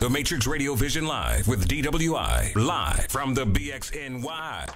The Matrix Radio Vision Live with DWI, live from the BXNY.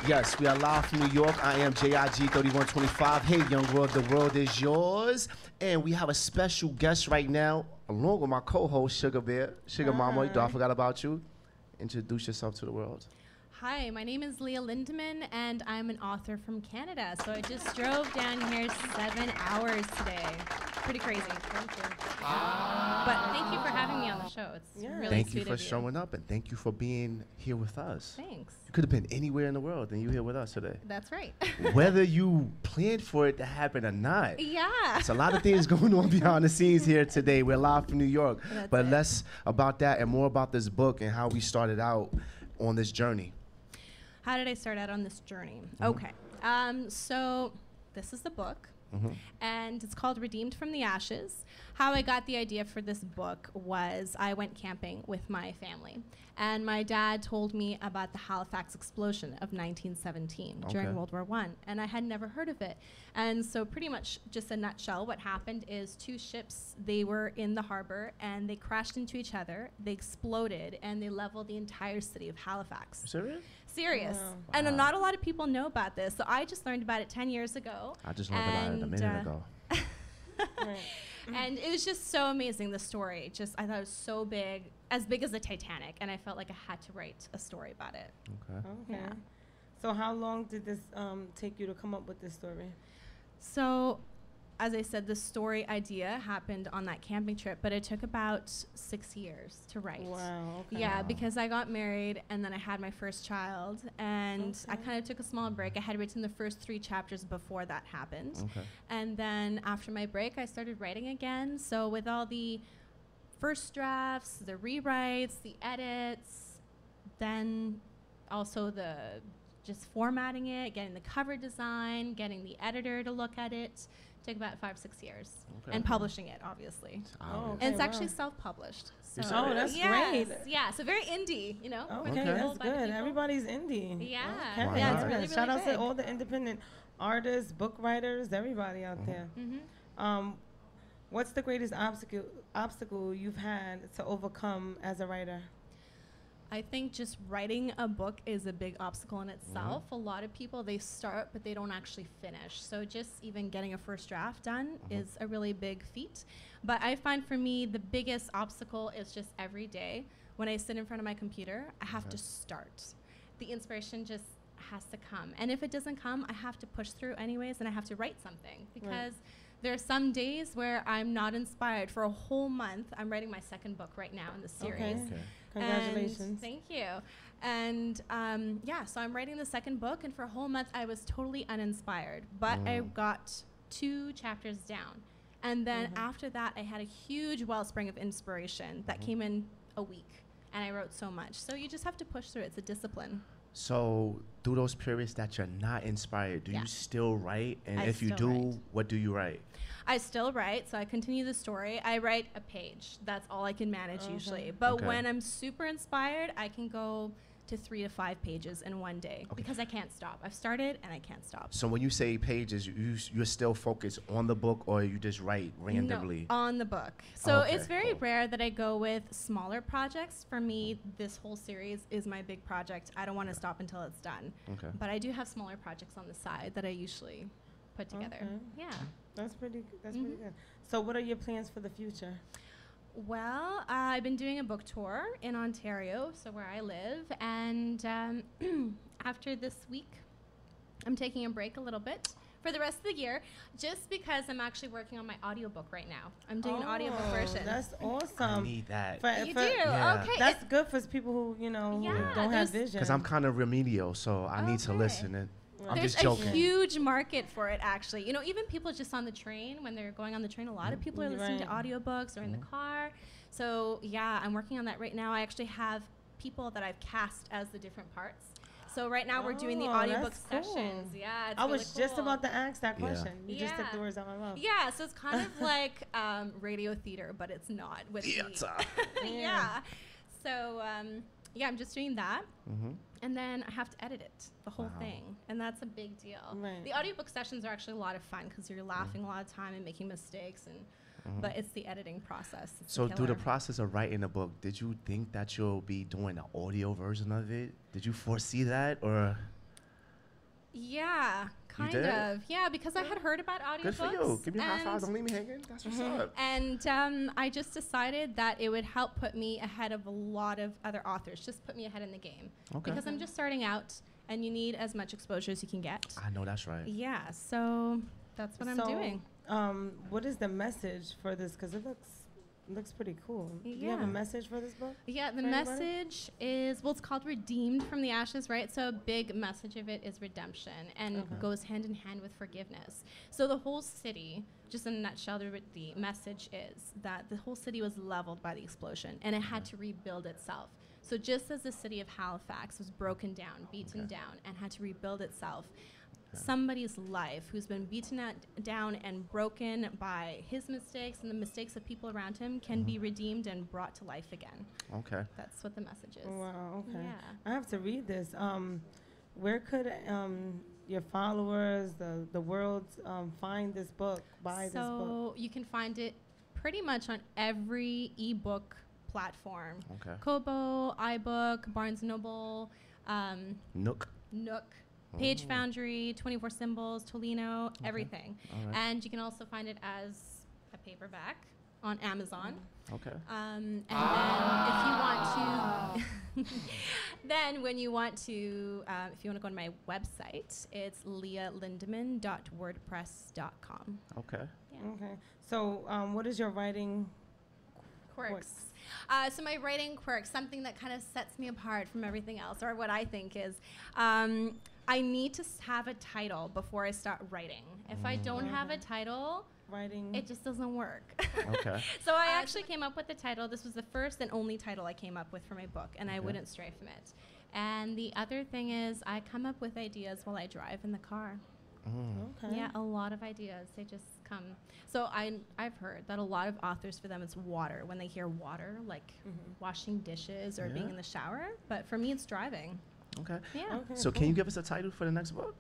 Yes, we are live from New York. I am JIG3125. Hey, young world, the world is yours. And we have a special guest right now, along with my co-host, Sugar Bear. Sugar Mama, I forgot about you. Introduce yourself to the world. Hi, my name is Leah Lindemann, and I'm an author from Canada. So I just drove down here 7 hours today. Pretty crazy. Thank you. But thank you for having me on the show. It's really Thank sweet you for of you. showing up, and thank you for being here with us. Thanks. You could have been anywhere in the world, and you're here with us today. That's right. Whether you planned for it to happen or not. Yeah. There's a lot of things going on behind the scenes here today. We're live from New York. That's but it. less about that and more about this book and how we started out on this journey. How did I start out on this journey? Okay. So this is the book. And it's called Redeemed from the Ashes. How I got the idea for this book was I went camping with my family. And my dad told me about the Halifax explosion of 1917 during World War I. And I had never heard of it. And so pretty much just a nutshell, what happened is two ships, they were in the harbor and they crashed into each other. They exploded and they leveled the entire city of Halifax. Serious? Serious. Wow. And not a lot of people know about this. So I just learned about it 10 years ago. I just learned about it a minute ago. And it was just so amazing, the story. I thought it was so big as the Titanic. And I felt like I had to write a story about it. Okay. Yeah. So how long did this take you to come up with this story? So, as I said, the story idea happened on that camping trip, but it took about 6 years to write. Wow. Okay. Yeah, because I got married and then I had my first child, and I kind of took a small break. I had written the first 3 chapters before that happened. And then after my break, I started writing again. So with all the first drafts, the rewrites, the edits, then also the just formatting it, getting the cover design, getting the editor to look at it. Took about 5-6 years. And publishing it, obviously. Okay, and it's actually self-published. So that's great. Yeah, so very indie, you know. Okay, that's good. Everybody's indie. Yeah. Okay. Wow. Yeah, it's really, really Shout out big. to all the independent artists, book writers, everybody out there. What's the greatest obstacle you've had to overcome as a writer? I think just writing a book is a big obstacle in itself. A lot of people, they start, but they don't actually finish. So just even getting a first draft done is a really big feat. But I find for me, the biggest obstacle is just every day. When I sit in front of my computer, I have to start. The inspiration just has to come. And if it doesn't come, I have to push through anyways, and I have to write something. Because there are some days where I'm not inspired. For a whole month, I'm writing my second book right now in the series. Okay. Congratulations. And thank you. And so I'm writing the second book, and for a whole month I was totally uninspired. But I got 2 chapters down. And then after that, I had a huge wellspring of inspiration that came in a week. And I wrote so much. So you just have to push through it. It's a discipline. So through those periods that you're not inspired, do you still write? And if you do, what do you write? I still write, so I continue the story. I write a page. That's all I can manage usually. But when I'm super inspired, I can go to 3 to 5 pages in one day because I can't stop. I've started and I can't stop. So when you say pages, you're still focused on the book, or you just write randomly? No, on the book. So it's very rare that I go with smaller projects. For me, this whole series is my big project. I don't want to stop until it's done. But I do have smaller projects on the side that I usually put together. Yeah. That's pretty pretty good. So what are your plans for the future? Well, I've been doing a book tour in Ontario, so where I live, and after this week, I'm taking a break a little bit for the rest of the year, just because I'm actually working on my audiobook right now. I'm doing an audiobook version. That's awesome. I need that. You do? Yeah. Okay. That's good for people who, don't have vision. Because I'm kind of remedial, so I need to listen. And I'm There's just joking. a huge market for it, actually. You know, even people just on the train, when they're going on the train, a lot of people are listening to audiobooks or in the car. So, yeah, I'm working on that right now. I actually have people that I've cast as the different parts. So right now we're doing the audiobook sessions. Yeah, it's I really was just cool. about to ask that question. You just took the words out of my mouth. Yeah, so it's kind of like radio theater, but it's not. With yeah. So, I'm just doing that. And then I have to edit it, the whole thing. And that's a big deal. Right. The audiobook sessions are actually a lot of fun because you're laughing a lot of time and making mistakes. And but it's the editing process. It's So through the killer. process of writing the book, did you think that you'll be doing an audio version of it? Did you foresee that, or? Yeah, kind did? of. Yeah, because I had heard about audiobooks. Good for you. Give me a high five. and- Don't leave me hanging. That's what's up. And I just decided that it would help put me ahead of a lot of other authors, just put me ahead in the game. Okay. Because I'm just starting out, and you need as much exposure as you can get. I know that's right. Yeah, so that's what I'm doing. What is the message for this? Because it looks pretty cool. Do you have a Yeah. message for this book? Yeah, the for anybody? message is, well, it's called Redeemed from the Ashes, right? So a big message of it is redemption and goes hand in hand with forgiveness. So the whole city, just in a nutshell, the message is that the whole city was leveled by the explosion and it had to rebuild itself. So just as the city of Halifax was broken down, beaten down, and had to rebuild itself, somebody's life who's been beaten down and broken by his mistakes and the mistakes of people around him can be redeemed and brought to life again. Okay. That's what the message is. Wow. Okay. Yeah. I have to read this. Where could your followers, the world, find this book? Buy this book? So you can find it pretty much on every ebook platform. Okay. Kobo, iBook, Barnes & Noble, Nook. Nook, Page Foundry, 24 Symbols, Tolino, everything. All right. And you can also find it as a paperback on Amazon. Okay. And then if you want to, then when you want to, if you want to go to my website, it's leahlindeman.wordpress.com. Okay. Yeah. Okay. So, what is your writing? Quirks. So my writing quirks, something that kind of sets me apart from everything else, or what I think is, I need to have a title before I start writing. If I don't have a title, Writing. it just doesn't work. Okay. So I actually came up with the title. This was the first and only title I came up with for my book, and I wouldn't stray from it. And the other thing is I come up with ideas while I drive in the car. Okay. Yeah, a lot of ideas. They just come. So I've heard that a lot of authors, for them, it's water. When they hear water, like washing dishes or being Yeah. in the shower. But for me, it's driving. Okay. Yeah. Okay, So can you give us a title for the next book?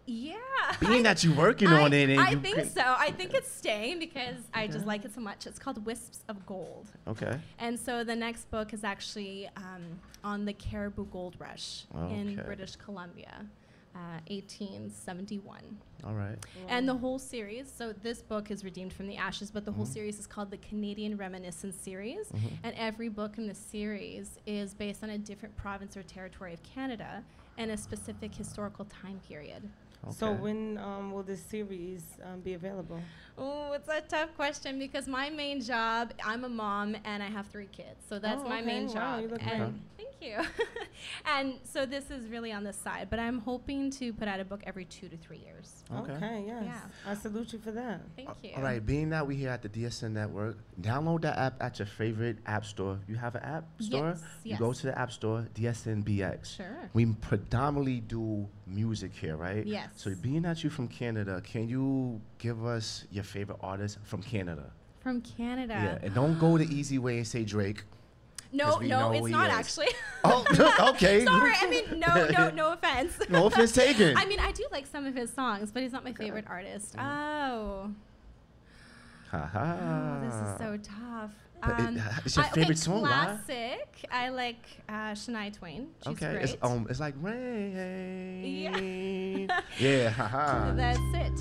Yeah. Being that you're working on it, and I you think can- so. I think it's staying because I just like it so much. It's called Wisps of Gold. Okay. And so the next book is actually on the Caribou Gold Rush in Okay. British Columbia, 1871. All right. And the whole series, so this book is Redeemed from the Ashes, but the whole series is called the Canadian Reminiscence Series. And every book in the series is based on a different province or territory of Canada and a specific historical time period. So Okay. when will this series be available? Oh, it's a tough question because my main job, I'm a mom and I have 3 kids. So that's Oh, my okay. main Wow, job. you look and great. thank you. And so this is really on the side, but I'm hoping to put out a book every 2 to 3 years. Okay. Yes. Yeah. I salute you for that. Thank you. All right. Being that we here at the DSN Network, download that app at your favorite app store. You have an app store? Yes, You go yes. to the app store, DSNBX. Sure. We predominantly do music here, right? Yes. So being that you're from Canada, can you give us your favorite artist from Canada? From Canada. Yeah. And don't go the easy way and say Drake. No, 'cause we know it's he not is. actually. Oh, okay. Sorry, I mean, no offense. No offense taken. I mean, I do like some of his songs, but he's not my favorite artist. Oh, Ha this is so tough. But it's your favorite song, why? Classic. I like Shania Twain. She's Okay, great. it's like rain. Yeah, haha. That's it.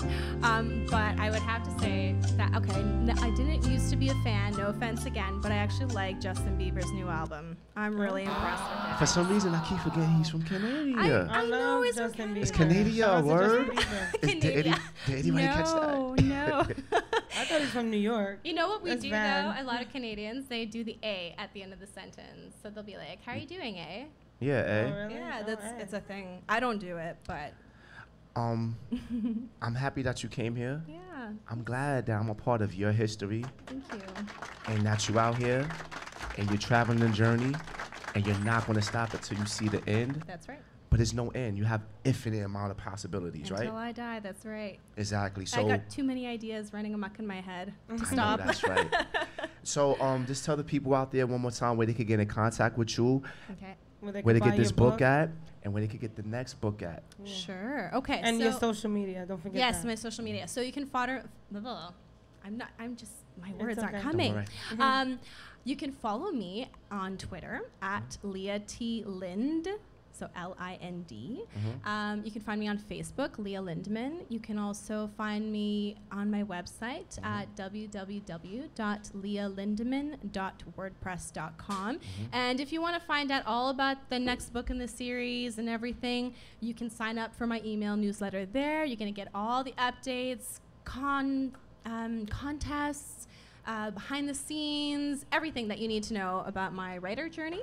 But I would have to say that, okay, I didn't used to be a fan, no offense again, but I actually like Justin Bieber's new album. I'm really impressed with it. For some reason, I keep forgetting he's from Canada. I know love he's from Justin Canada. It's Bieber. Canada, Shout out to word? Justin Bieber. Did Canada. anybody catch that? No. I thought he's from New York. You know what we That's do bad. though? A lot of Canadians, they do the A at the end of the sentence. So they'll be like, "How are you doing, A?" Yeah, eh? Oh, really? Yeah, Oh, that's hey. it's a thing. I don't do it, but I'm happy that you came here. yeah, I'm glad that I'm a part of your history thank you. and that you're out here and you're traveling the journey and you're not going to stop until you see the end. That's right. But there's no end. You have infinite amount of possibilities, Until right? I die, that's right. Exactly. So I got too many ideas running amok in my head to I know stop. that's right. So just tell the people out there one more time where they could get in contact with you, Okay. where they can get buy this your book at, and where they could get the next book at. Sure. Okay. And so your social media, don't forget yes, that. my social media. So you can fodder. I'm just my words aren't okay. coming. Don't worry. You can follow me on Twitter at Leah T. Lind, so L-I-N-D. You can find me on Facebook, Leah Lindman. You can also find me on my website at www.leahlindman.wordpress.com. And if you want to find out all about the next book in the series and everything, you can sign up for my email newsletter there. You're going to get all the updates, contests, behind the scenes, everything that you need to know about my writer journey.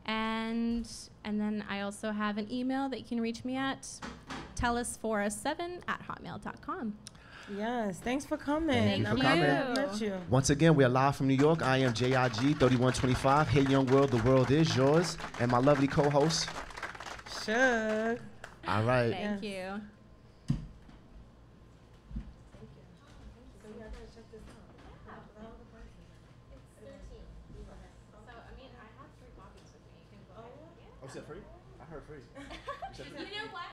And then I also have an email that you can reach me at, tellus407@hotmail.com. Yes, thanks for coming. Thank I'm you. happy I met you. Once again, we are live from New York. I am JIG 3125. Hey, young world, the world is yours. And my lovely co-host. Shug. All right. Thank you. Oh, is that free? I heard free. You know what?